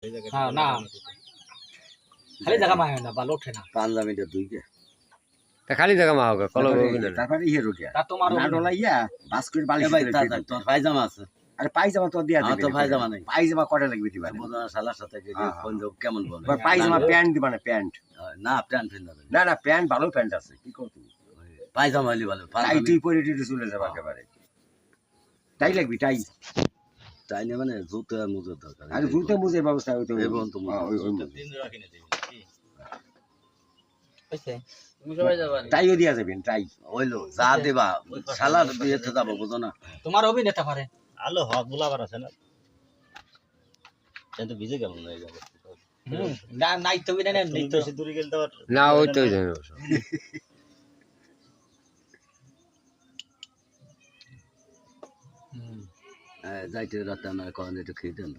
হ্যাঁ না খালি জায়গা মাহে না ভালো ওঠে না পাঞ্জাবিটা দুই কে তা খালি জায়গা মা হোক কলম হবে না তারপরে ইয়ে রোগিয়া তা তোমার না ডলাইয়া বাস্কেট বালিশ ভাই তোর পায়জামা আছে আরে পায়জামা তো দিয়া আমার দিবি তো পায়জামা নেই পায়জামা কটা লাগবে দিবা বোধহয় শালার সাথে ফোন দেব কেমন বলে পায়জামা প্যান্ট দিবা না প্যান্ট না প্যান্ট ফিন্দাবে না না প্যান্ট ভালো প্যান্ট আছে কি করতে পায়জামা হলি ভালো তাই তুই পরে টিটে চলে যাবা একেবারে তাই লাগবি তাই তাই না মানে জুতো আর মুজোর দরকার আরে জুতো মুজের ব্যবস্থা হইতো এবং তো তাইও দিয়া যাবেন তাই হইলো যা দেবা শালার বিয়েতে যাবো বুঝো না তোমার অভিনেতা পারে আলো হক বুলাবার আছে না কিন্তু ভিজে গেল না এই যাবে না নাই তো বিনা নেই তো বেশি দূরে গেলে তো আর না ওই তো জানো যাইতে রাতে আমার কখন একটু খেয়ে দেন